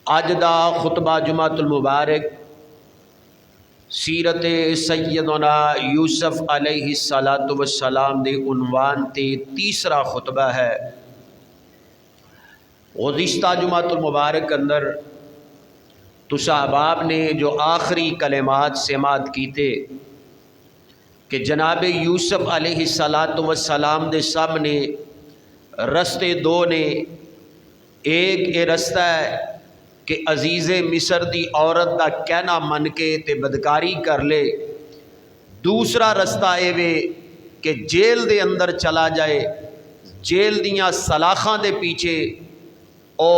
اج دا خطبہ جمعۃ المبارک سیرت سیدنا یوسف علیہ الصلاۃ والسلام دے عنوان تے تیسرا خطبہ ہے۔ گزشتہ جمعۃ المبارک اندر تسا احباب نے جو آخری کلمات سماعت کیتے کہ جناب یوسف علیہ الصلاۃ والسلام دے سامنے رستے دو نے، ایک یہ رستہ ہے کہ عزیز مصر دی عورت دا کہنا من کے تے بدکاری کر لے، دوسرا رستہ اے وے کہ جیل دے اندر چلا جائے، جیل دیاں سلاخاں دے پیچھے او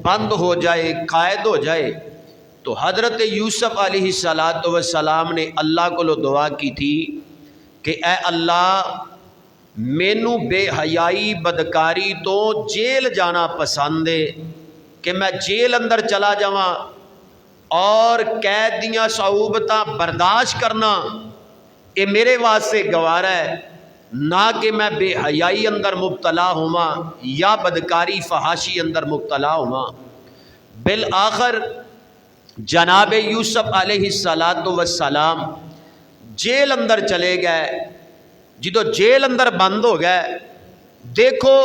بند ہو جائے، قائد ہو جائے۔ تو حضرت یوسف علیہ السلام نے اللہ کو دعا کی تھی کہ اے اللہ مینوں بے حیائی بدکاری تو جیل جانا پسند ہے کہ میں جیل اندر چلا جاواں اور قید دیاں صعوبتاں برداشت کرنا یہ میرے واسطے گوارا ہے، نہ کہ میں بے حیائی اندر مبتلا ہواں یا بدکاری فحاشی اندر مبتلا ہواں۔ بالآخر جناب یوسف علیہ السلام جیل اندر چلے گئے۔ جدو جیل اندر بند ہو گئے، دیکھو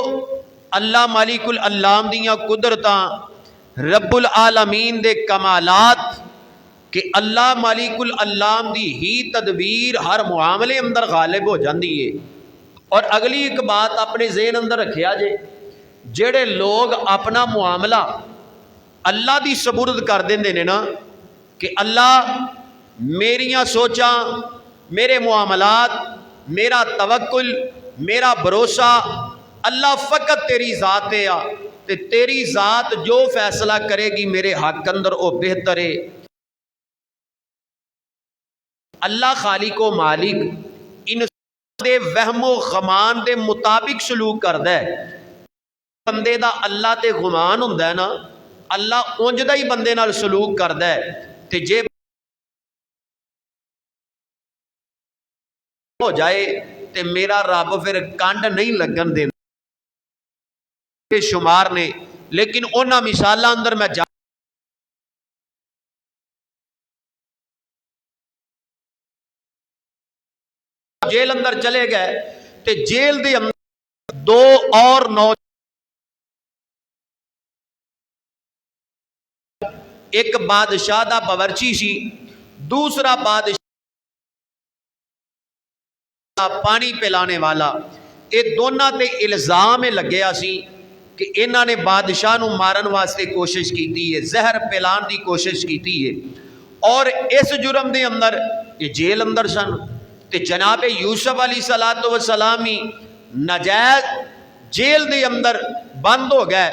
اللہ مالک العلام دیاں قدرتاں، رب العالمین دے کمالات کہ اللہ مالک العلام دی ہی تدبیر ہر معاملے اندر غالب ہو جاندی ہے۔ اور اگلی ایک بات اپنے ذہن اندر رکھیا جے، جڑے لوگ اپنا معاملہ اللہ دی سپرد کر دیندے نے نا کہ اللہ میریاں سوچاں، میرے معاملات، میرا توکل، میرا بھروسہ اللہ فقط تیری ذات ہے تے تیری ذات جو فیصلہ کرے گی میرے حق اندر او بہتر ہے۔ اللہ خالق و مالک انسان دے وہم و غمان دے مطابق سلوک کردا ہے۔ بندے دا اللہ تے گمان ہوندا ہے نا، اللہ اونج دا ہی بندے نال سلوک کردا ہے۔ تے جے ہو جائے تے میرا رب پھر کنڈ نہیں لگن دیندا شمار نے، لیکن انہاں مثالاں اندر میں جیل اندر چلے گئے تے جیل دے اندر دو اور ایک بادشاہ دا باورچی سی، دوسرا بادشاہ پانی پلانے والا۔ یہ دونوں تے الزام لگیا سی کہ انہوں نے بادشاہ نو مارن واسطے کوشش کی ہے، زہر پلان دی کوشش کی ہے، اور اس جرم دے اندر یہ جیل اندر سن۔ تے جناب یوسف علیہ السلام ہی نجائز جیل دے اندر بند ہو گئے۔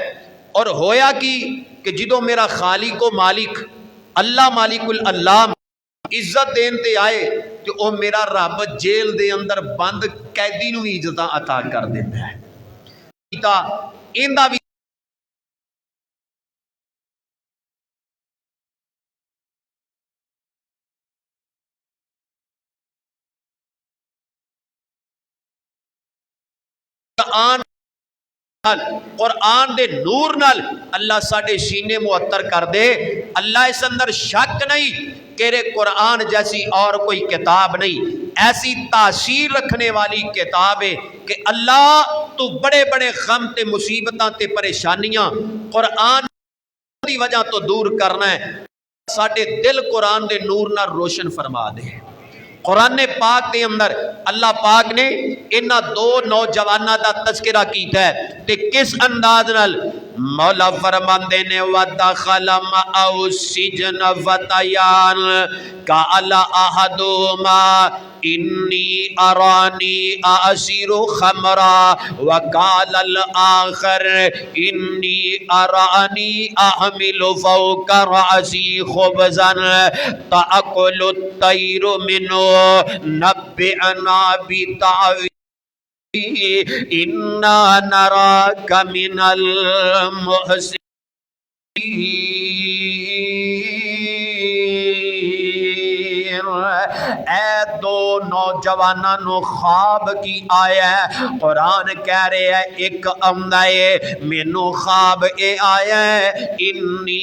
اور ہویا کی کہ جدو میرا خالق و مالک اللہ مالک العلام عزت دین تے آئے تو او میرا رب جیل دے اندر بند قیدی نو عزت عطا کر دیتا ہے۔ بھی قرآن دے نور نال اللہ ساڑھے سینے معطر کر دے۔ اللہ اس اندر شک نہیں کہ قرآن جیسی اور کوئی کتاب نہیں، ایسی تاثیر رکھنے والی کتاب ہے کہ اللہ تو بڑے بڑے غم تے مصیبتاں تے پریشانیاں قرآن دی وجہ تو دور کرنا ہے۔ ساڑھے دل قرآن دے نور نال روشن فرما دے۔ قرآن پاک دے اندر اللہ پاک نے انہاں دو نوجوانہ دا تذکرہ کیتا ہے تے کس انداز نال؟ مولا فرماندے نے وَدَخَلَ مَعَهُ السِّجْنَ فَتَيَانِ قَالَ أَحَدُهُمَا إِنِّي أَرَانِي أَعْصِرُ خَمْرًا وَقَالَ الْآخَرُ إِنِّي أَرَانِي أَحْمِلُ فَوْقَ رَأْسِي خُبْزًا تَأْكُلُ الطَّيْرُ مِنْهُ نَبِّئْنَا بِتَأْوِيلِهِ اِنَّا نَرَاكَ مِنَ الْمُحْسِنِينَ۔ اے دو نوجوانوں نو خواب کی آیا ہے، قرآن کہہ رہے ہیں ایک آمدہ ہے مینوں خواب اے آیا ہے انی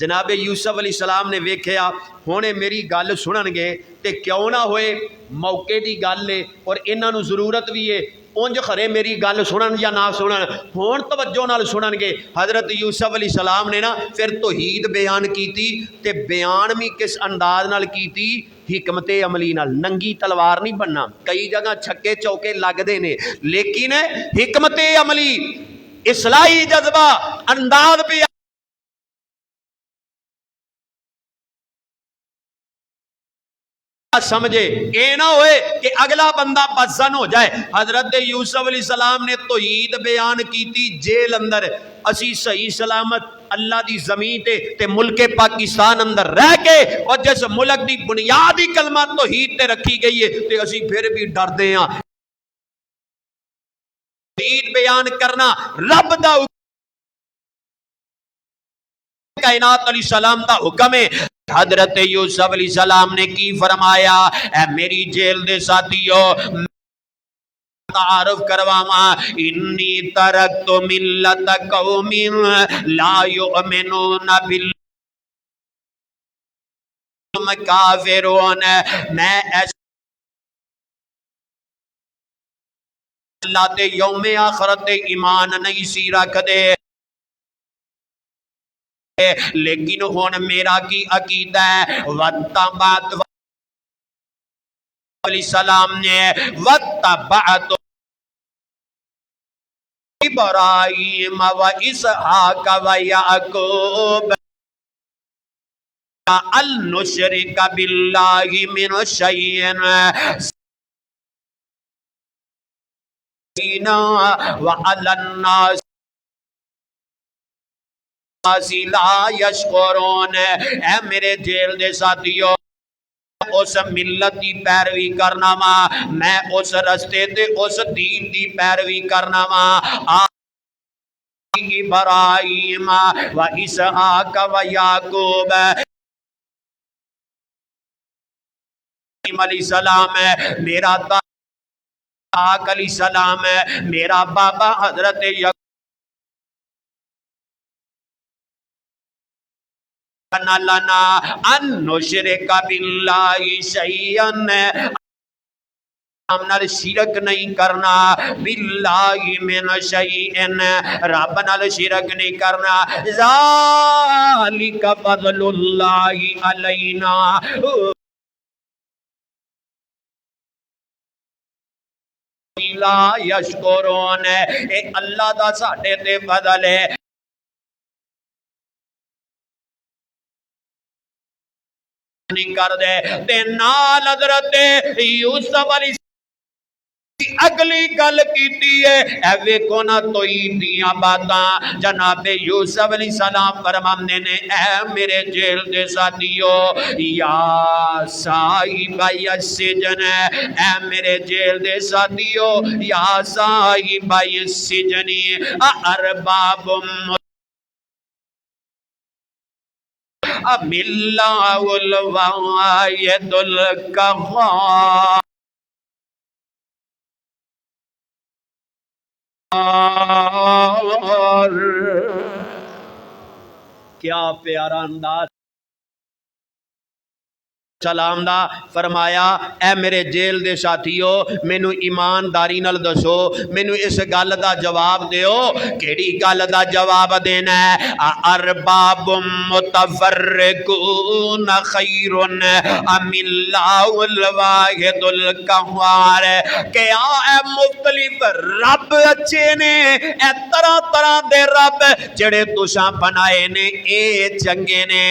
جناب یوسف علیہ السلام نے ویکھیا ہونے میری گل سنن گے تے کیوں نہ ہوئے موقع دی گل ہے اور انہاں نوں ضرورت بھی ہے اونج خرے میری گل سنن یا نہ سنن ہون توجہ نال سنن گے۔ حضرت یوسف علیہ السلام نے نا پھر توحید بیان کیتی تے بیان بھی کس انداز نال کیتی حکمت عملی نال، ننگی تلوار نہیں بننا، کئی جگہ چھکے چوکے لگدے نے لیکن حکمت عملی اصلاحی جذبہ انداز پہ سمجھے، اے نہ ہوئے کہ اگلا بندہ بدزن ہو جائے۔ حضرت یوسف علیہ السلام نے توحید بیان کیتی جیل اندر، اسی صحیح سلامت اللہ دی زمین تے ملک پاکستان اندر رہ کے اور جس ملک دی بنیادی کلمہ توحید تے رکھی گئی ہے تے اسی پھر بھی ڈر دے ہاں۔ توحید بیان کرنا رب دا کائنات علیہ السلام دا حکم ہے۔ حضرت یوسف علیہ السلام نے کی فرمایا، اے میری جیل دے ساتھیو تعارف کرواواں، انی ترکت ملت قوم لا یؤمنون باللہ کافرون، میں ایسے اللہ تے یوم آخرت ایمان نہیں سی رکھ دے، لیکن ہون میرا کی عقیدہ ہے وَاتَّبَعْتُ علیہ السلام نے وَاتَّبَعْتُ ابراہیم واسحاق ویعقوب النشرک باللہ من شیئن وعلی الناس لا یشکرون۔ اے میرے جیل دے ساتھیو اس ملت دی پیروی کرنا وا، میں اس رستے تے اس دین دی پیروی کرنا وا، ابراہیم و اسحاق و یعقوب علیہ السلام ہے میرا اسحاق علیہ السلام ہے میرا بابا حضرت یعقوب لنا ان نشرک باللہ شیئن، ہم نال شرک نہیں کرنا، باللہ من شیئن رب نال شرک نہیں کرنا، ذالک فضل اللہ علینا لا یشکرون۔ اے اللہ دا ساڈے تے فضل ہے، نہیں کر دے تے نال حضرت یوسف علیہ اگلی گل کیتی ہے، اے ویکھو نا توحید دیاں باتاں جناب یوسف علیہ السلام فرماندے نے، اے میرے جیل دے ساتھیو یا صاحب السجن، اے میرے جیل دے ساتھیو یا صاحب السجن ارباب ام اللہ الواحد القہار۔ کیا پیارا انداز سلام دا فرمایا، اے میرے جیل دے ساتھیو مینو ایمانداری نال دسو، مینو اس گل دا جواب دیو، کیڑی گل دا جواب دینا ہے، ارباب متفرقون خیر ام اللہ الواحد القہار، کیا اے مختلف رب اچھے نے، اے طرح طرح دے رب جڑے تساں بنائے نے اے چنگے نے،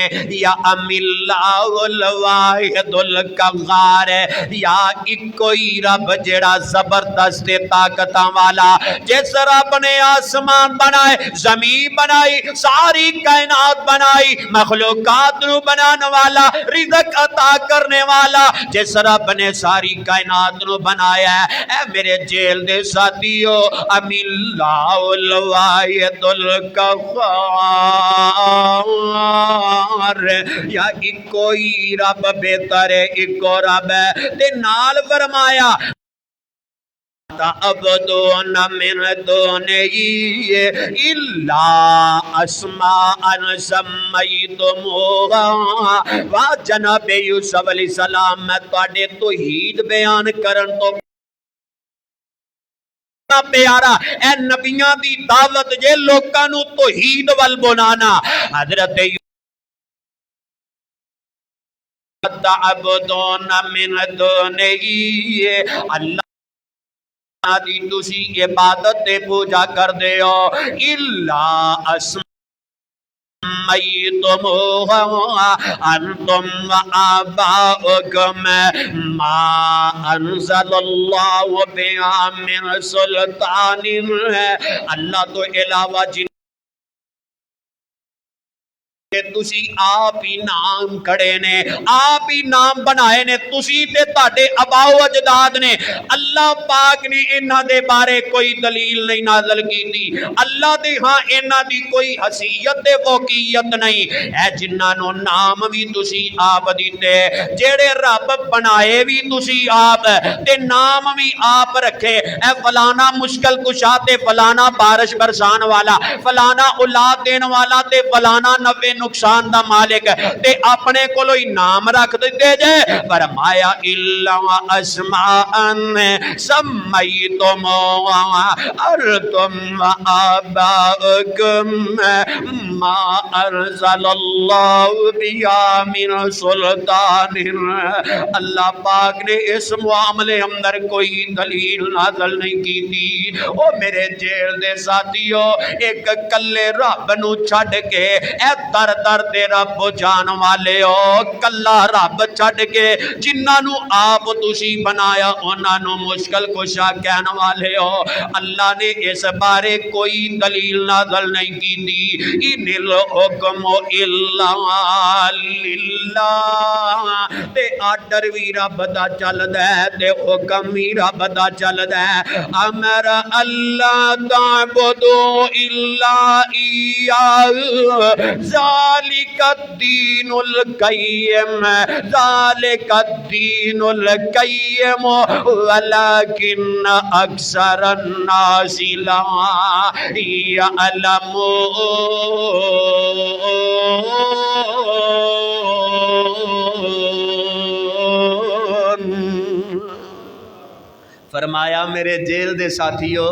یا ام اللہ الواحد القہار، یا ایک کوئی رب جڑا زبردست طاقتاں والا، جس رب نے آسمان بنائے، زمین بنائی، ساری کائنات بنائی، مخلوقات نو بنانے والا، رزق عطا کرنے والا، جس رب نے ساری کائنات نو بنایا ہے، اے میرے جیل دے ساتھیو ام اللہ الواحد القہار، یا ایک کوئی رب بہتر ہے، ایک رب ہے، تے نال فرمایا تعبدون من دونه الا اسماء سمیتموها وا جناب یوسف علیہ السلام میں تواڈے توحید بیان کرن تو پیارا اے نبیاں دی دعوت جے لوکاں نو توحید ول بلانا حضرت تعبدون من دونه اللہ دی تسی عبادت تے پوجا کر دیو الا اسمیتموها انتم وآباؤکم ما انزل اللہ بها من سلطان اللہ تو علاوہ جن کہ تسی آپ ہی نام کھڑے نے آپ ہی نام بنائے نے تسی تے تاڑے اباؤ اجداد نے اللہ پاک نے انہاں دے بارے کوئی دلیل نہیں نازل کی تھی اللہ دے ہاں انہاں دی کوئی حیثیت تے فوقیت نہیں اے جنہاں نام بھی تسی آپ دیتے جیڑے رب بنائے بھی تسی آپ تے نام بھی آپ رکھے اے فلانا مشکل کشا تے فلانا بارش برسان والا فلانا اولاد دین والا تے فلانا نوے نقصان دا مالک تے اپنے کولو ہی نام رکھ دیتے جے فرمایا الا اسماءن سمیتم ارتم آباؤکم ما ارسل اللہ بیا من سلطان اللہ پاک نے اس معاملے اندر کوئی دلیل نازل نہیں کی تھی او میرے جیل دے ساتھیو ایک کلے رب نو چھڑ کے اے در در دے رب جان والے ہو کلا رب چھڑ کے جنہاں نو آپ تسی بنایا انہاں نو مشکل کشا کہن والے ہو اللہ نے اس بارے کوئی دلیل نازل نہیں کی تھی ان الحکم الا للہ تے آڈر بھی رب دا چل دے تے حکم بھی رب دا چل دے امر اللہ تعبدو الا ایاہ ذالک الدین القیم ذالک الدین القیم ولکن اکثر الناس لا یعلمون فرمایا میرے جیل دے ساتھیو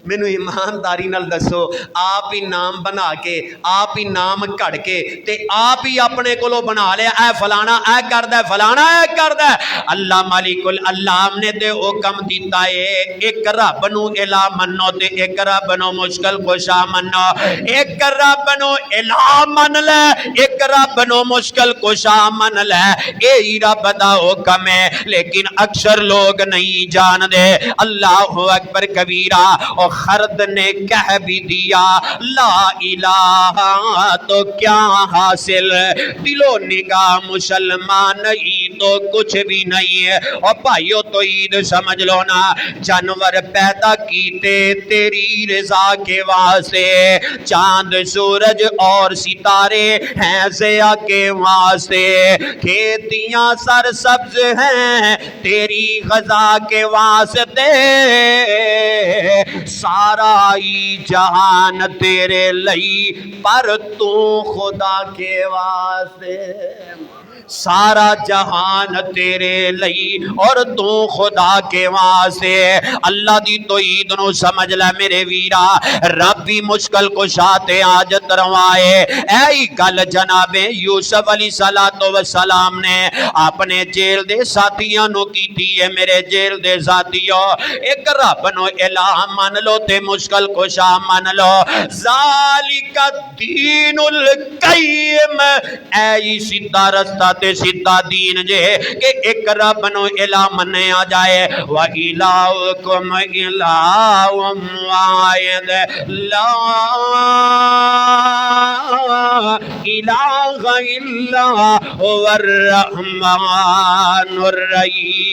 مینو ایمانداری نال دسو آپ ہی نام بنا کے آپ ہی نام کڑ کے تے آپ ہی اپنے کولو بنا لیا اے فلانا اے کردہ فلانا اے کردہ اللہ مالک العلام نے تے حکم دیتا ہے ایک رب نو الہ منو تے ایک رب نو مشکل کشا منو ایک رب نو الہ من لے ایک رب نو مشکل کشا من لے اے رب دا حکم ہے لیکن اکثر لوگ نہیں جان دے اللہ اکبر کبیرہ اور خرد نے کہہ بھی دیا لا الہ تو کیا حاصل دل و نگاہ مسلمان نہیں تو کچھ بھی نہیں ہے اور بھائیو تو عید سمجھ لو نا جانور پیدا کیتے تیری رضا کے واسطے چاند سورج اور ستارے ہیں ضیا کے واسطے کھیتیاں سر سبز ہیں تیری غذا کے واسطے سارا ہی جہان تیرے لئی پر تو خدا کے واسطے سارا جہان تیرے لئی اور تو خدا کے واسطے اللہ دی توحید نو سمجھ لے میرے ویرا رب بھی مشکل کشاتے حاجت روائے اے گل جناب یوسف علیہ السلام نے اپنے جیل دے ساتھیاں نو کی تھی ہے میرے جیل دے ساتھیوں ایک رب نو الہ من لو تے مشکل کشا من لو ذالک الدین القیم اے سیدھا رستہ تے سیدھا دین جے کہ ایک رب نو الہ مننے آ جائے وَإِلَٰهُكُمْ إِلَٰهٌ وَاحِدٌ لَا إِلَٰهَ إِلَّا هُوَ الرَّحْمَٰنُ الرَّحِيمُ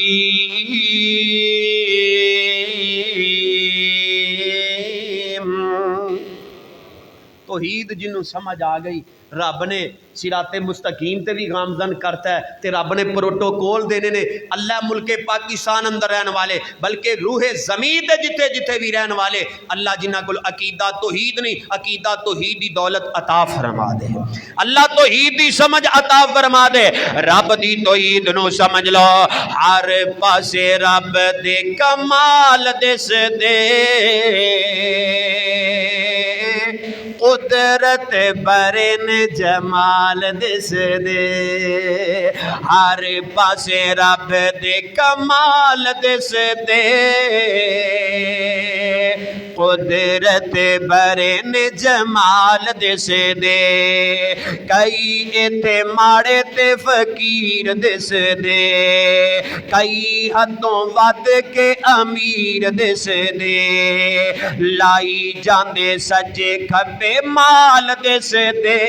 توحید جنوں سمجھ آ گئی رب نے صراط مستقیم تے بھی گامزن کرتا ہے تے رب نے پروٹوکول دینے نے اللہ ملک پاکستان اندر رہن والے بلکہ روح زمین تے جتھے جتھے بھی رہن والے اللہ جنہاں کول عقیدہ توحید نہیں عقیدہ توحید دی دولت عطا فرما دے اللہ توحید دی سمجھ عطا فرما دے رب دی توحید نو سمجھ لو ہر پاسے رب دے کمال دس دے قدرت برن جمال دس دے ہر پاسے رب دے کمال دس دے قدرت برن جمال دس دے کئی ایتھے ماڑے تے فقیر دس دے کئی حدوں ود کے امیر دس دے لائی جاندے سجے کھبے مال دس دے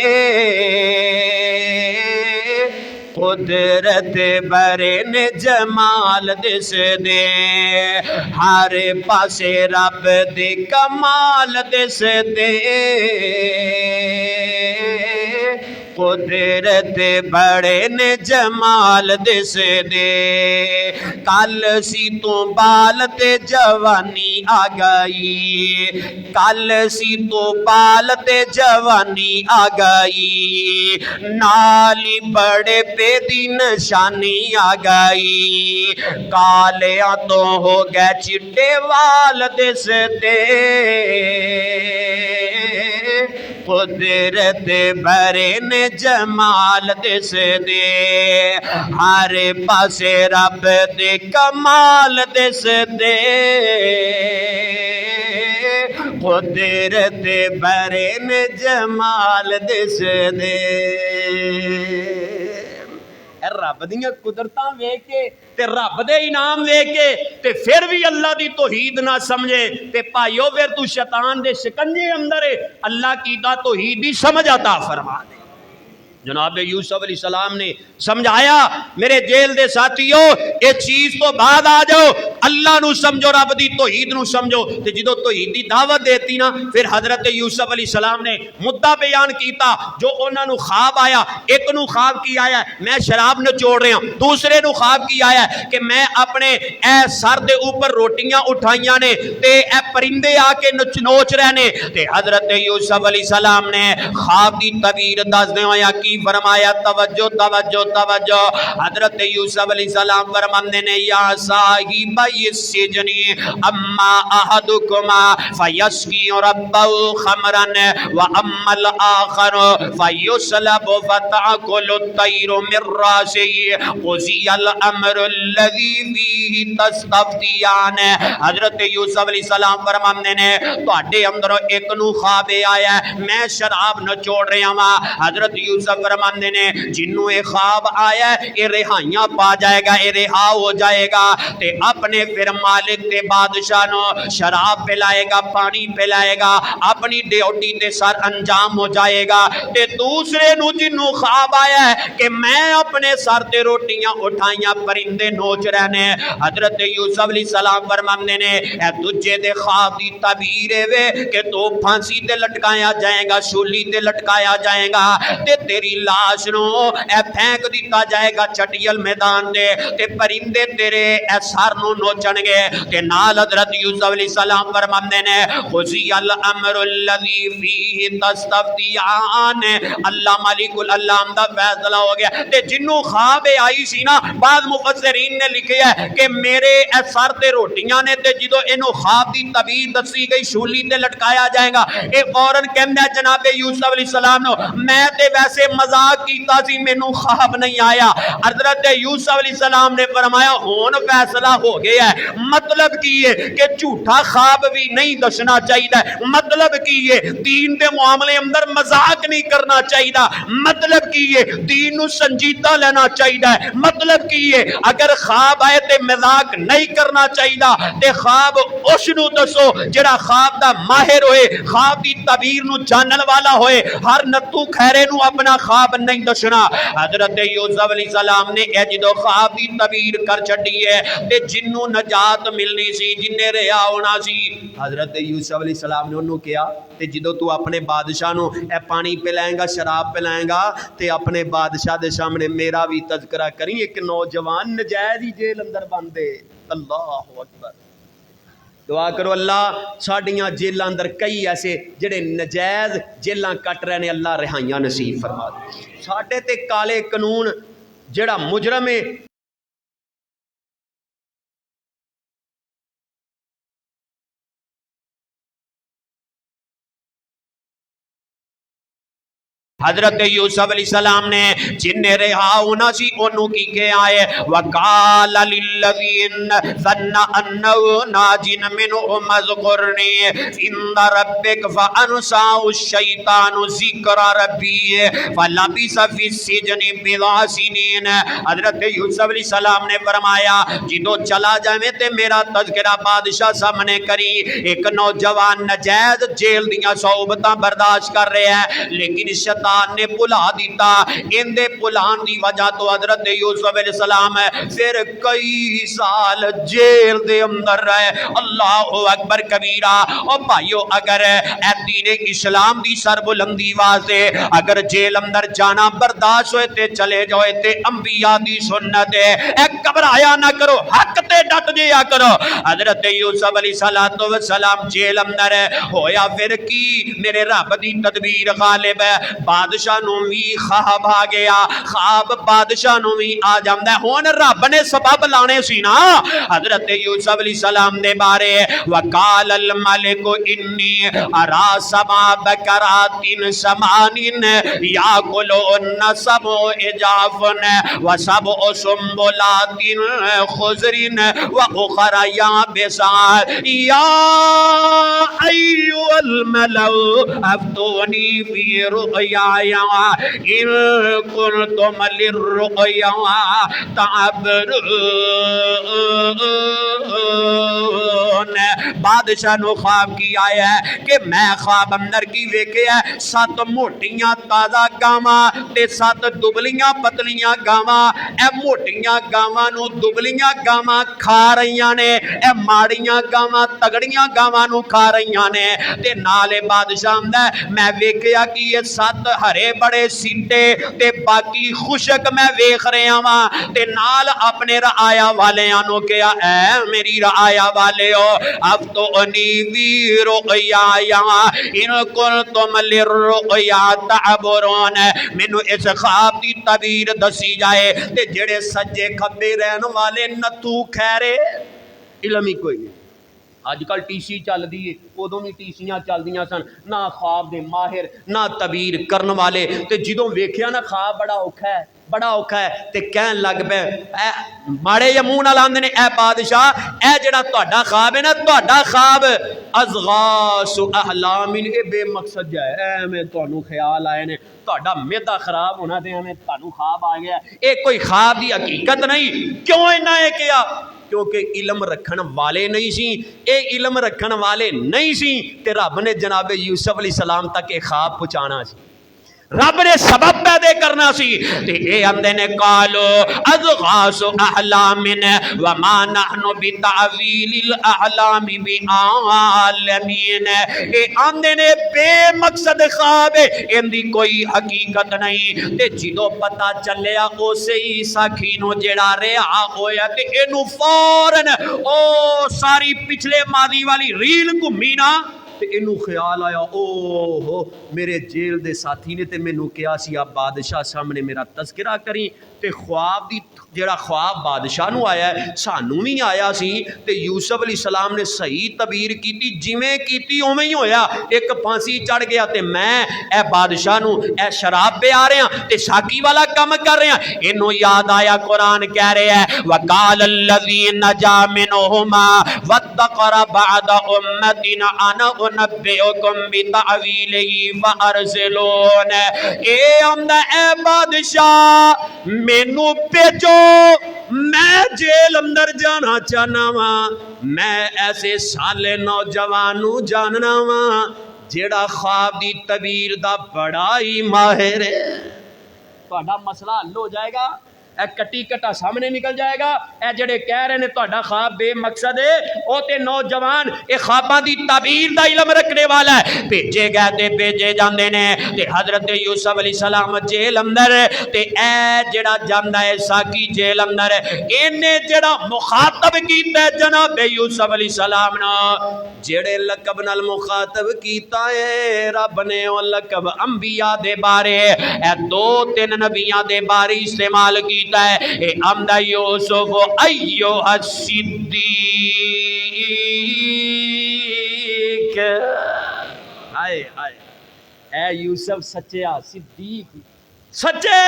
قدرت برن جمال دس دے ہر پاسے رب دے کمال دس دے قدرت بڑے نے جمال دس دے کل سی تو بال تے جوانی آ گئی کل سی تو بال تے جوانی آ گئی نالی بڑے پہ دی نشانی آ گئی کالیاں تو ہو گئے چٹے وال دس دے قدرت برن جمال دس دے ہر پاسے رب دے کمال دس دے قدرت برن جمال دس دے رب دیاں قدرتاں ویکھ کے تے رب دے انعام ویکھ کے تے پھر بھی اللہ دی توحید نہ سمجھے تے پائیو پھر تو شیطان دے شکنجے اندر ہے اللہ کی دا توحید دی سمجھ عطا فرما دے جناب یوسف علیہ السلام نے سمجھایا میرے جیل دے ساتھیو ایک چیز تو بعد آ جاؤ اللہ نو سمجھو رب دی توحید نو سمجھو تے جدو توحید دی دعوت دیتی نا پھر حضرت یوسف علیہ السلام نے مدعا بیان کیتا جو انہاں نو خواب آیا ایک نو خواب کی آیا ہے میں شراب نچوڑ رہا ہوں دوسرے نو خواب کی آیا ہے کہ میں اپنے اے سر دے اوپر روٹیاں اٹھائیاں نے تے اے پرندے آ کے نوچ رہنے تے حضرت یوسف علیہ السلام نے خواب دی تعبیر دس دے ہویا کی فرمایا توجہ توجہ توجہ حضرت یوسف علیہ السلام فرماندے نے یا صاحب السجن اما احدکما فیسقی ربہ خمرا واما الاخر فیسلب فتأکل الطیر من راسه قضی الامر الذی فیہ تستفتیان حضرت یوسف علیہ السلام فرماندے نے تواڈے اندر ایک نو خواب آیا ہے میں شراب نچوڑ رہا ہاں حضرت یوسف فرماندے نے جنوں اے خواب آیا ہے اے رہائیاں پا جائے گا اے رہا ہو جائے گا تے اپنے پھر مالک تے بادشاہ نو شراب پلائے گا پانی پلائے گا اپنی ڈیوٹی تے سر انجام ہو جائے گا تے دوسرے نو جنوں خواب آیا ہے کہ میں اپنے سر تے روٹیاں اٹھائیاں پرندے نوچ رہنے حضرت یوسف علیہ السلام فرماندے نے اے تجھے دے خواب دی تعبیر وے کہ تو پھانسی تے لٹکایا جائے گا سولی تے لٹکایا جائے گا تے تیری لاش نو اے پھینک دیتا جائے گا چٹیل میدان دے تے پرندے تیرے اے سر نو نوچن گے تے نال حضرت یوسف علیہ السلام فرماندے نے قضی الامر الذی فیہ تستفتیان اللہ مالک الالام دا فیصلہ ہو گیا تے جنوں خواب آئی سی نا بعض مفسرین نے لکھیا ہے کہ میرے اے سر تے روٹیاں نے تے جدو اینو خواب دی تعبیر دسی گئی شولی تے لٹکایا جائے گا اے فوراً کہندا جناب یوسف علیہ السلام نو میں تے ویسے مذاق کیتا سی مینوں خواب نہیں آیا حضرت یوسف علیہ السلام نے فرمایا ہون فیصلہ ہو گیا ہے مطلب کی ہے کہ جھوٹا خواب بھی نہیں دسنا چاہیے مطلب کی ہے دین دے معاملے اندر مذاق نہیں کرنا چاہیے مطلب کی ہے دین نو سنجیدہ لینا چاہیے مطلب کی ہے اگر خواب آئے تے مذاق نہیں کرنا چاہیے تے خواب اس نو دسو جڑا خواب دا ماہر ہوئے خواب دی تعبیر نو جانن والا ہوئے ہر نتو خیرے نو اپنا خواب نہیں دسنا حضرت یوسف علیہ السلام نے اے جدو خواب دی تعبیر کر چھڈی ہے تے جنوں انہوں نجات ملنی سی جنہیں رہا ہونا سی۔ حضرت یوسف علیہ السلام نے انہوں کیا تے جدو تو اپنے بادشاہ نو اے پانی پلائیں گا شراب پلائیں گا تے اپنے بادشاہ دے سامنے میرا بھی تذکرہ کریں ایک نوجوان نجائز ہی جیل اندر بندے۔ اللہ اکبر، دعا کرو اللہ ساڑیاں جیلاں اندر کئی ایسے جڑے نجائز جیلاں کٹ رہے نے اللہ رہائیاں نصیب فرما دے۔ ساڑے تے کالے قانون جڑا مجرم ہے حضرت یوسف علیہ السلام نے جن رہا ہونا سی انہوں کی کہ آئے وَقَالَ لِلَّذِينَ ظَنَّ أَنَّهُ نَاجٍ مِّنْهُمْ اذْكُرْنِي عِندَ رَبِّكَ فَأَنْسَاهُ الشَّيْطَانُ ذِكْرَ رَبِّهِ فَلَبِثَ فِي السِّجْنِ بِضْعَ سِنِينَ۔ حضرت یوسف علیہ السلام نے فرمایا جدو چلا جائے تے میرا تذکرہ بادشاہ سامنے کری ایک نوجوان نجائز جیل دیاں صحبتاں برداشت کر رہے ہیں لیکن شیطان نے بلا دیتا اندے بلان دی وجہ تو حضرت یوسف علیہ السلام پھر کئی سال جیل دے اندر رہے۔ اللہ اکبر کبیرہ۔ اور بھائیو اگر اے دین اسلام دی سربلندی واسطے اگر جیل اندر جانا برداشت ہوئے تے چلے جوئے تے انبیاء دی سنت ہے اے گھبرایا نہ کرو حق تے ڈٹ جیا کرو۔ حضرت یوسف علیہ السلام جیل اندر ہویا پھر کی میرے رب دی تدبیر غالب ہے بادشاہ نو بھی خواب آ گیا خواب بادشاہ نو بھی آ جاندہ ہے ہون رب نے سبب لانے سی نا۔ حضرت یوسف علیہ السلام دے بارے وَقَالَ الْمَلِكُ إِنِّي أَرَى سَبْعَ بَقَرَاتٍ سَمَانٍ يَأْكُلُهُنَّ سَبْعُ عِجَافٌ وَسَبْعُ سُنبُلَاتٍ خُضْرٍ وَأُخَرَ يَابِسَاتٍ يَا أَيُّهَا الْمَلَأُ أَفْتُونِي فِي رُؤْيَايَ إِن كُنتُمْ لِلرُّؤْيَا تَعْبِرُونَ۔ بادشاہ نو خواب کی آیا ہے کہ میں خواب اندر کی ویکھے ہے 7 موٹیاں تازہ گاواں تے 7 دبلیاں پتلیاں گاواں اے موٹیاں گاواں نو دبلیاں گاواں کھا رہیاں نے اے ماڑیاں گاواں تگڑیاں گاواں نو کھا رہیاں نے تے نالے بادشاہ اندر میں ویکھیا کہ یہ 7 ہرے بڑے سیٹے تے باقی خشک میں ویکھ رہے ہاں تے نال اپنے رعایا والے آنو کیا اے میری رعایا والے ہو اب تو انیوی رؤیا ان کنتم للرؤیا تعبرون مینو اس خواب دی تعبیر دسی جائے تے جڑے سجے کھبے رہن والے نتو خیرے علم ہی کوئی نہیں۔ آج کل ٹی سی چل دی ہے ادوں بھی ٹی سیاں چل دیاں سن نہ خواب دے ماہر نہ تعبیر کرن والے تے جدوں ویکھیا نا خواب بڑا اوکھا ہے تے کہن لگ پے اے ماڑے یا منہ نال آندے نے اے بادشاہ اے جڑا تہاڈا خواب ہے نا تہاڈا خواب اضغاث احلام اے بے مقصد جا ہے اے میں تانوں خیال آئے نے تہاڈا معدہ خراب ہونا تے ہمیں تانوں خواب آ گیا اے کوئی خواب دی حقیقت نہیں۔ کیوں انہاں اے کیا؟ کیونکہ علم رکھن والے نہیں سی اے علم رکھن والے نہیں سی تے رب نے جناب یوسف علیہ السلام تک اے خواب پہنچانا سی رب نے سبب پیدا کرنا سی تے اے اندے نے قالو اضغاث احلام وما نحن بتعویل الاحلام بعالمین اے اندے نے بے مقصد خواب ان دی کوئی حقیقت نہیں تے جدو پتہ چلیا اسے ہی ساکھینو جڑا رہا ہویا تے اینو فوراً او ساری پچھلے ماضی والی ریل گھمی نا تے اینو خیال آیا او ہو میرے جیل دے ساتھی نے تے مینوں کیا سی آپ بادشاہ سامنے میرا تذکرہ کریں تے خواب دی جڑا خواب بادشاہ نو آیا ہے سانو بھی آیا سی تے یوسف علیہ السلام نے صحیح تعبیر کیتی جویں کیتی اوویں ہی ہویا ایک پھانسی چڑھ گیا تے میں اے بادشاہ نو اے شراب پہ آ رہے ہیں تے ساکی والا کم کر رہے ہیں اینو یاد آیا قرآن کہہ رہے ہیں وقال الذی نجا منہما واتقر بعد امتنا انا انبئکم بتعویلہ فارسلون اے امدہ اے بادشاہ مینو پیچو میں جیل اندر جانا چاہنا وا میں ایسے سالے نوجوانوں جاننا وا جیڑا خواب دی تعبیر دا بڑا ہی ماہر ہے۔ تہاڈا مسئلہ حل ہو جائے گا اے کٹی کٹا سامنے نکل جائے گا. اے جڑے کہہ رہے نے تہاڈا خواب بے مقصد ہے او تے نوجوان اے خواباں دی تعبیر دا علم رکھنے والا ہے. بھیجے گئے تے بھیجے جاندے نے تے حضرت یوسف علیہ السلام جیل اندر تے اے جڑا جاندا ہے ساکی جیل اندر اینے جڑا مخاطب کیتا ہے جناب یوسف علیہ السلام نا جڑے لقب نال مخاطب کیتا ہے رب نے او لقب انبیاء دے بارے اے دو تین نبیاں دے بارے استعمال کیتا ہے. اے امدا یوسف ایھا الصدیق ہائے ہائے اے یوسف سچیا صدیق سچے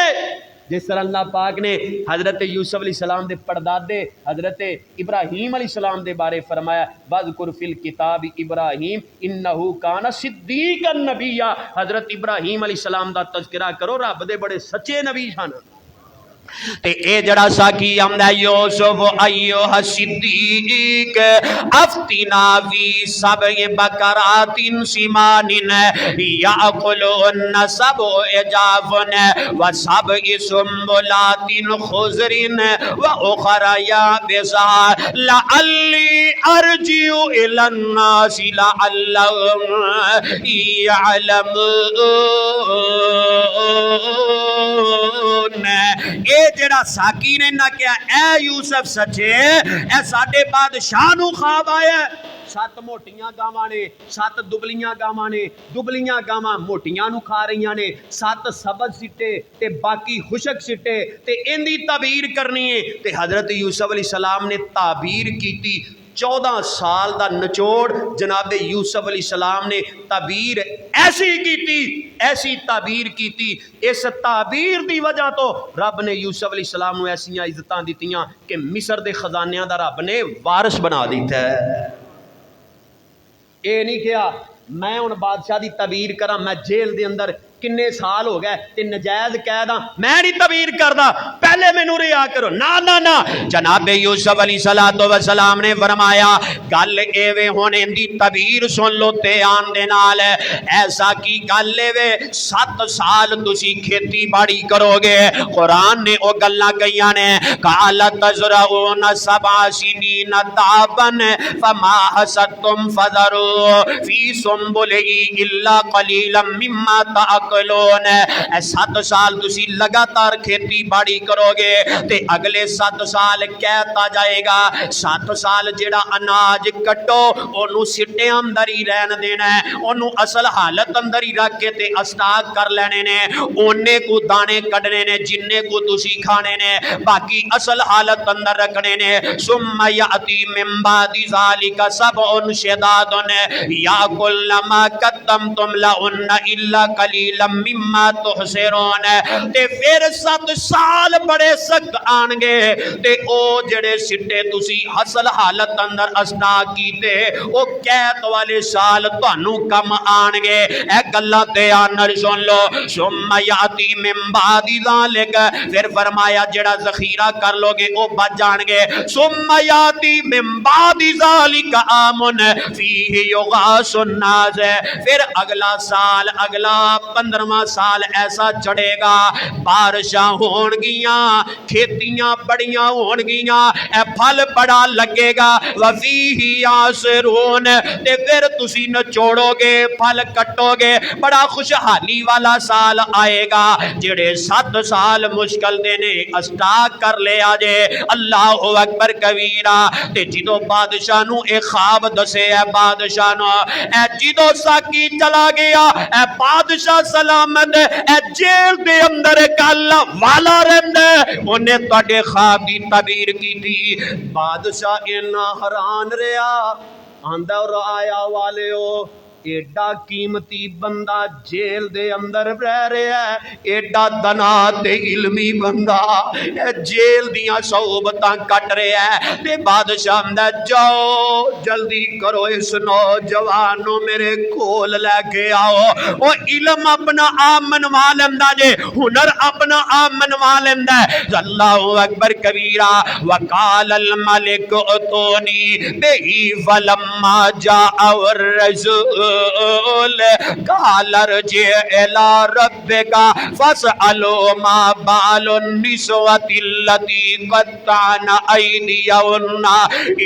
جس طرح اللہ پاک نے حضرت یوسف علیہ السلام دے پردادے حضرت ابراہیم علیہ السلام دے بارے فرمایا وَاذْكُرْ فِي الْكِتَابِ ابراہیم انَّهُ كَانَ صِدِّيقًا نَبِيًّا. حضرت ابراہیم علیہ السلام دا تذکرہ کرو رب دے بڑے سچے نبی سن. تے اے جڑا ساکی آمدا یوسف ایھا الصدیق افتنا فی سبع بقرات سمان یاکلون سبع عجاف وسبع سنبلات خضر واخر یابسات لعلی ارجع الی الناس لعلهم یعلمون. اے جڑا ساکی نے نہ کیا اے یوسف سچے اے ساڈے بادشاہ نو خواب آیا ہے 7 موٹیاں گاواں نے 7 دبلیاں گاواں نے دبلیاں گاواں موٹیاں نو کھا رہیاں نے 7 سبز سٹے تے باقی خشک سٹے تے ان دی تعبیر کرنی ہے. تے حضرت یوسف علیہ السلام نے تعبیر کیتی 14 سال دا نچوڑ جناب یوسف علیہ السلام نے تعبیر ایسی تعبیر کیتی. اس تعبیر دی وجہ تو رب نے یوسف علیہ السلام کو ایسیاں عزتاں دیتیاں کہ مصر دے خزانیاں دا رب نے وارث بنا دیتا ہے. اے نہیں کیا میں ہن بادشاہ دی تعبیر کراں میں جیل دے اندر کنے سال ہو گئے تے نجائز قید ہاں میں نہیں تعبیر کردا پہلے مینوں رہا کرو. نا نا نا جناب یوسف علیہ السلام نے فرمایا گل ایویں ہن ان دی تعبیر سن لو تے آن دے نال ایسا کی گل ایویں 7 سال تسی کھیتی باڑی کرو گے. قرآن نے او گلاں کہیاں نے قال تزرعون 7 سنین دابا فما حصدتم فذروا فی سنبلہ الا قلیلا مما تأکلون. 7 سال تسی لگاتار کھیتی باڑی کرو گے تے اگلے 7 سال کہتا جائے گا 7 سال جڑا اناج کٹو اونوں سٹے اندر ہی رہن دینا ہے اونوں اصل حالت اندر ہی رکھ کے تے اسٹاک کر لینے نے اونے کو دانے کڈنے نے جننے کو تسی کھانے نے باقی اصل حالت اندر رکھنے نے. ثم یاتی من بعد ذالک سبع شداد یاکل ما قدمتم لهن الا قلیلا مما تحسرون. تے پھر 7 سال بڑے سخت آن گے تے او جڑے سٹے تسی حاصل حالت اندر اسنا کیتے او قید والے سال تانوں کم آن گے. اے گلاں تے آنر سن لو. ثم یاتی من بعد ذالک پھر فرمایا جڑا ذخیرہ کر لو گے او بچ جان گے. ثم یاتی من بعد ذالک عام فیہ یغاث الناس پھر اگلا سال اگلا 15واں سال ایسا چڑھے گا بارشاں ہون گیاں کھیتیاں بڑیاں ہون گیاں اے پھل بڑا لگے گا وفیہ یاسرون تے پھر تسی نچوڑو گے پھل کٹو گے بڑا خوشحالی والا سال آئے گا. جڑے 7 سال مشکل دینے اسٹاک کر لے آجے اللہ اکبر کبیرہ. تے جدو بادشاہ نو اے خواب دسے اے بادشاہ نو اے جدو ساکی چلا گیا اے بادشاہ سلامت اے جیل دے اندر کل والا رہندے انہیں تاڑے خواب دی تعبیر کی تھی. بادشاہ اینا حران رہا آندہ اور آیا والے ہو ایڈا قیمتی بندہ جیل دے اندر رہ رہا ہے ایڈا دنا تے علمی بندہ جیل دیاں صحبتاں کٹ رہا ہے تے بادشاہ اندہ جاؤ جلدی کرو اس نوجوانوں میرے کول لے کے آؤ وہ علم اپنا آپ منوا لیندہ جے ہنر اپنا آپ منوا لیندہ ہے. اللہ اکبر کبیرہ. وقال الملک اتونی بہی فلما جاء الرسول الرسول قال ارجع الى ربك فاسأله ما بال النسوة التي قطعن أيديهن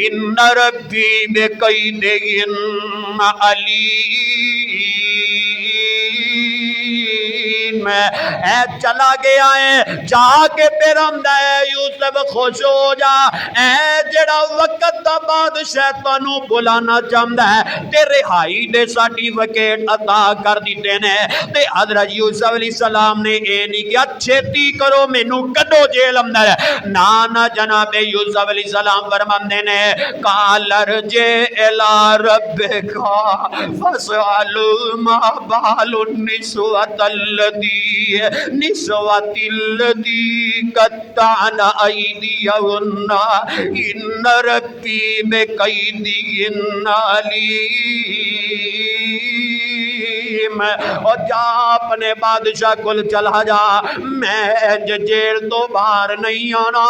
إن ربي بكيدهن عليم۔ اے چلا گیا ہے جا کے پھر آندا ہے یوسف خوش ہو جا، اے جڑا وقت دا بادشاہ تانوں بلانا چاہندا ہے تے رہائی دے سرٹیفکیٹ عطا کر دیتے نے۔ تے حضرت یوسف علیہ السلام نے اے نہیں کیا چھتی کرو مینوں کڈو جیل اندر، نانا جناب یوسف علیہ السلام فرماندے نے قال ارجع الی ربک فاسألوا ما بال النسوة التي قطعن أيديهن إن ربي بكيدهن عليم۔ اور جا اپنے بادشاہ کل چلا جا، میں جیل تو باہر نہیں آنا،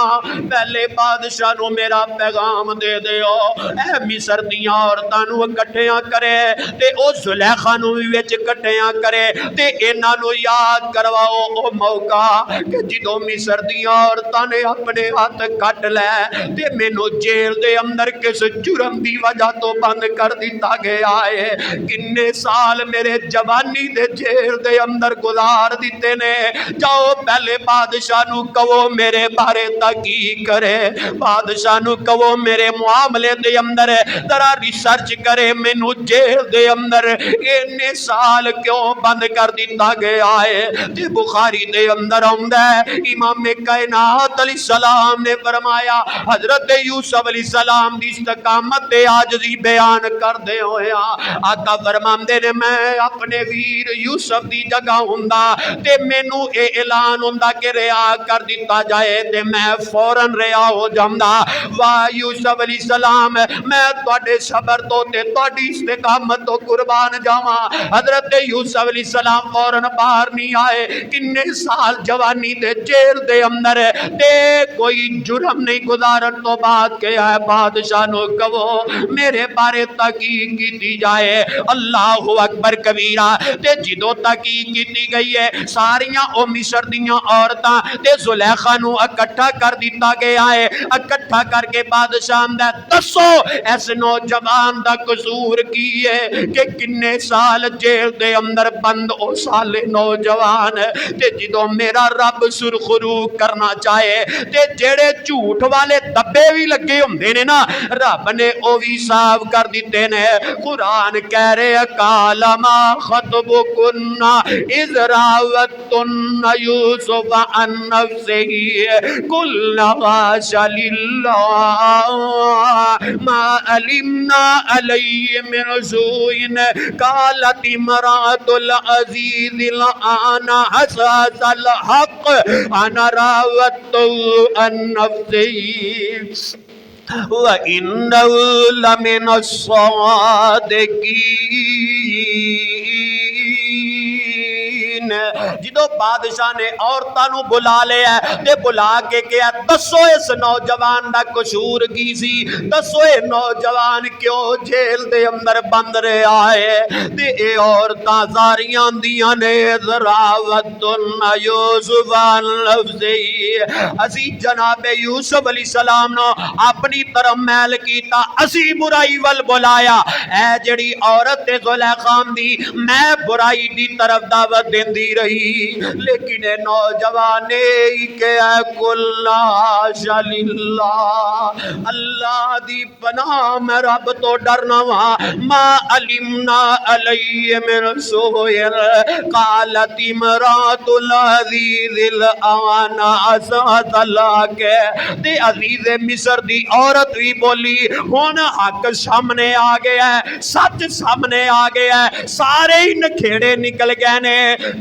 پہلے بادشاہ نو میرا پیغام دے دیو، اے مصر دیاں عورتاں نو اکٹھیاں کرے تے او زلیخا نو وچ اکٹھیاں کرے تے انہاں نو یاد کرواؤ او موقع کہ جدوں مصر دیاں عورتاں نے اپنے ہاتھ کٹ لے تے مینوں جیل دے اندر کس جرم دی وجہ تو بند کر دیتا گیا ہے، کنے سال میرے جوانی دے جیل دے اندر گزار دیتے نے۔ جاؤ پہلے بادشاہ نو کہو میرے بارے تحقیق کرے، بادشاہ نو کہو میرے معاملے دے اندر ذرا ریسرچ کرے، مینوں جیل دے اندر اتنے سال کیوں بند کر دیتا گیا ہے۔ تے بخاری دے اندر آندا ہے امام کائنات علیہ السلام نے فرمایا حضرت یوسف علیہ السلام دی استقامت تے عاجزی بیان کر دے ہویا آقا فرماندے نے میں اپنے ویر یوسف دی جگہ ہوندا تے مینوں اے اعلان ہوندا کہ رہا کر دیتا جائے تے میں فوراً رہا ہو جاندا۔ واہ یوسف علیہ السلام میں تواڈے صبر تو تے تواڈی استقامت تو قربان جاواں۔ حضرت یوسف علیہ السلام فوراً باہر نہیں آئے، کنے سال جوانی دے جیل دے اندر تے کوئی جرم نہیں گزارن تو بعد کہ اے بادشاہ نو کہو میرے بارے تحقیق کیتی جائے۔ اللہ اکبر کبیرہ۔ تے جدوں تحقیق کیتی گئی ہے ساریاں او مصر دیاں عورتاں تے زلیخا نو اکٹھا کر دیتا گیا ہے، اکٹھا کر کے بادشاہ آندا دسو اس نوجوان دا قصور کی ہے کہ کنے سال جیل دے اندر بند او سالے نوجوان تے جدوں میرا رب سرخرو کرنا چاہے تے جڑے جھوٹ والے دبے بھی لگے ہوندے نے نا رب نے او بھی صاف کر دیتے نے۔ قرآن کہہ رہے قال ما خطبکن اذ راوتن یوسف عن نفسه قلنا حاش للہ ما علمنا علیہ من سوء قالت امرأة العزیز الآن حساس الحق انا راودته عن نفسه وَإِنَّهُ لَمِنَ الصَّادِقِينَ۔ جدو بادشاہ نے عورتاں نو بلا لیا تے بلا کے کہا دسو اس نوجوان دا قصور کی سی، دسو اے نوجوان کیوں جیل دے اندر بند رہا ہے تے اے عورتاں ساریاں دیاں نے راوتن یوسف عن نفسہ، اسی جناب یوسف علیہ السلام نو اپنی طرف میل کیتا، اسی برائی ول بلایا۔ اے جڑی عورت زلیخا دی میں برائی دی طرف دعوت دیندی رہی لیکن اے نوجوان نے کہ اے کل حاش للہ، اللہ دی پناہ میں رب تو ڈرنا وا، ما علمنا علیہ من سوء قالت امرأة العزیز الآن حساس الحق۔ تے عزیز مصر دی عورت بھی بولی ہن حق سامنے آ گیا ہے، سچ سامنے آ گیا ہے، سارے ہی نکھیڑے نکل گئے نے،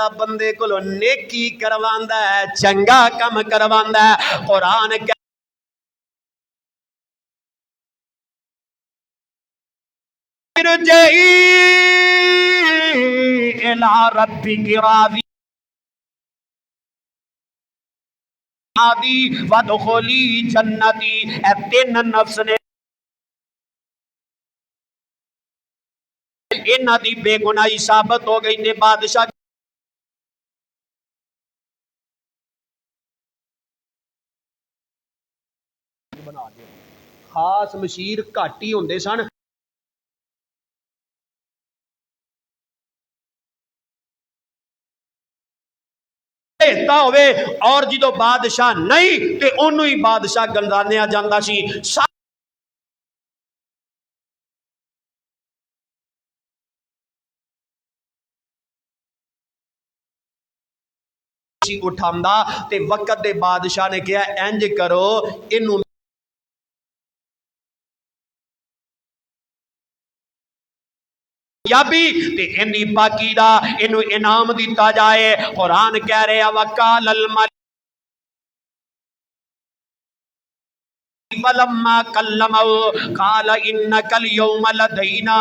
بندے کو نیکی کرواندا ہے، چنگا کم کرواندا ہے۔ قرآن ارجعی الی ربک راضی وادخلی جنتی۔ اے تین نفس نے انہاں دی بے گناہی ثابت ہو گئی نے بادشاہ بنا دیا۔ خاص مشیر گھٹ ہی ہوندے سن، ہوئے اور جدو بادشاہ نہیں تے انہوں ہی بادشاہ گلدانیا جاندا سی۔ اٹھاندا تے وقت دے بادشاہ نے کہا انج کرو انہوں یا بھی تے انی پاکی دا انہوں انعام دیتا جائے۔ قرآن کہہ رہے وقال الملک فلما کلمہ قال انک اليوم لدینا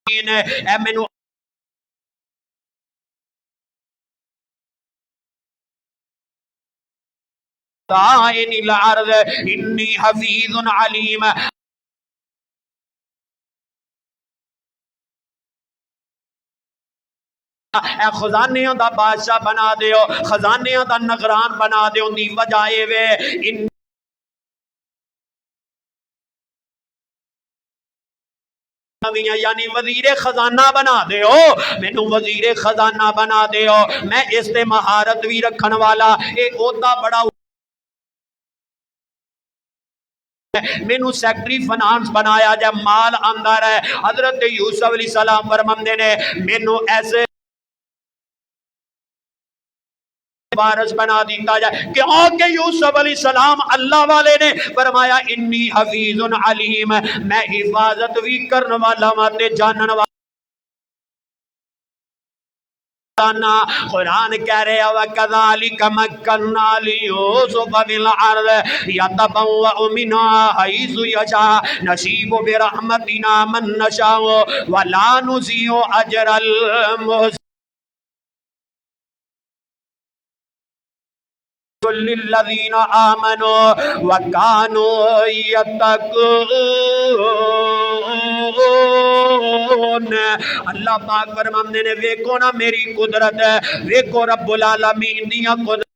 اے مینوں دائن الارض انی حفیظ علیم۔ اے خزانیاں دا بادشاہ بنا دیو، خزانیاں دا نگران بنا دیو، دی وجہ اے وے یعنی وزیر خزانہ بنا دیو، مینوں وزیر خزانہ بنا دیو، میں اس تے مہارت بھی رکھن والا، ایک عہدہ بڑا مینوں سیکٹری فنانس بنایا جائے، مال اندر ہے۔ حضرت یوسف علیہ السلام فرماندے نے مینوں ایسے وارث بنا دیتا جائے، کیونکہ یوسف علیہ السلام اللہ والے نے فرمایا انی حفیظ علیم، میں حفاظت بھی کرنے والا تے جانن والا۔ قرآن کہہ رہے وَكَذَلِكَ مَكَّنَّا لِيُوسُفَ فِي الْأَرْضِ يَتَبَوَّأُ مِنْهَا حَيْثُ يَشَاءُ نَصِيبُ بِرَحْمَتِنَا مَن نَّشَاءُ وَلَا نُضِيعُ أَجْرَ الْمُحْسِنِينَ لِلَّذِينَ آمَنُوا وَكَانُوا يَتَّقُونَ۔ اللہ پاک فرماندے نے ویکھو نا میری قدرت ہے، ویکھو رب العالمین دیاں قدرت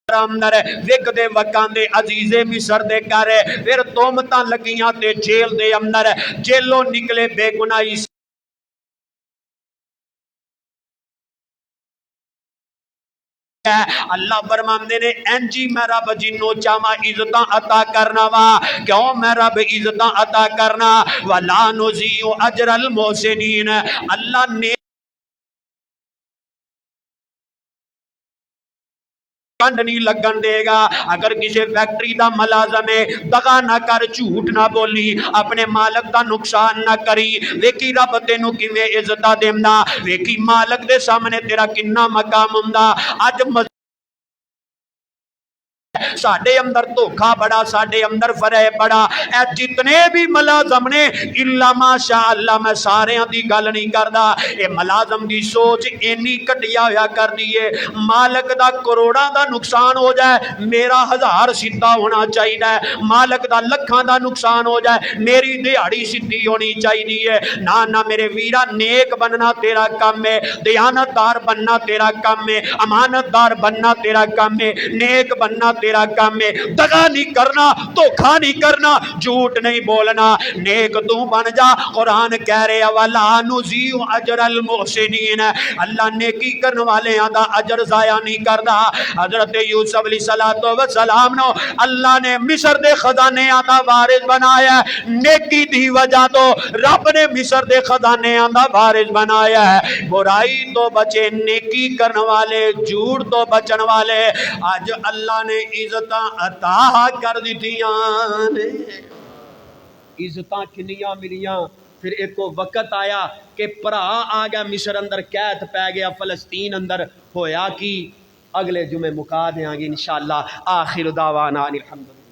اندر وک دے وکاں دے عزیزے مصر دے گھر پھر تومتاں لگیاں تے جیل دے اندر، جیلوں نکلے بے گناہی اللہ فرماندے نے انجی میں رب جنوں چاہواں عزتاں عطا کرنا وا، کیوں میں رب عزتاں عطا کرنا ولا نضیع اجر المحسنین۔ اللہ نے کنڈ نہیں لگن دے گا۔ اگر کسی فیکٹری دا ملازم ہے دغا نہ کر، جھوٹ نہ بولی، اپنے مالک دا نقصان نہ کری، ویکھی رب تینوں کیویں عزت دیندا، ویکھی مالک دے سامنے تیرا کنا مقام ہوندا۔ اج ساڈے اندر دھوکھا بڑا، ساڈے اندر فریب بڑا، اے جتنے بھی ملازم نے الا ماشاء اللہ، میں سارے دی گل نہیں کردا، اے ملازم دی سوچ اینی کٹیا ہویا کر دیے، مالک دا کروڑاں دا نقصان ہو جائے میرا 1000 سیدھا ہونا چاہیے، مالک دا لکھاں دا نقصان ہو جائے میری دیہڑی سیدھی ہونی چاہیے۔ نہ نہ میرے ویرا، نیک بننا تیرا کام ہے، دیانت دار بننا تیرا کام ہے، امانت دار بننا تیرا کام ہے، نیک بننا تیرا کام ہے، دغا نہیں کرنا، دھوکھا نہیں کرنا، جھوٹ نہیں بولنا، نیک تو بن جا۔ قرآن کہہ رہے وَلَا نُضِيعُ أَجْرَ الْمُحْسِنِينَ، اللہ نیکی کرنے والے دا اجر ضائع نہیں کردا۔ حضرت یوسف علیہ السلام نو اللہ نے مصر دے خزانے دا وارث بنایا ہے، نیکی دی وجہ تو رب نے مصر دے خزانے دا وارث بنایا ہے۔ برائی تو بچے، نیکی کرنے والے، جھوٹ تو بچن والے، آج اللہ نے عزتاں عطا کر دیتیاں نے۔ عزتاں کنیاں ملیاں، پھر ایک کو وقت آیا کہ پرا آ گیا مصر اندر، قید پی گیا فلسطین اندر، ہویا کی اگلے جمعے مکا دیاں گے انشاءاللہ۔ آخر دعوانا الحمدللہ۔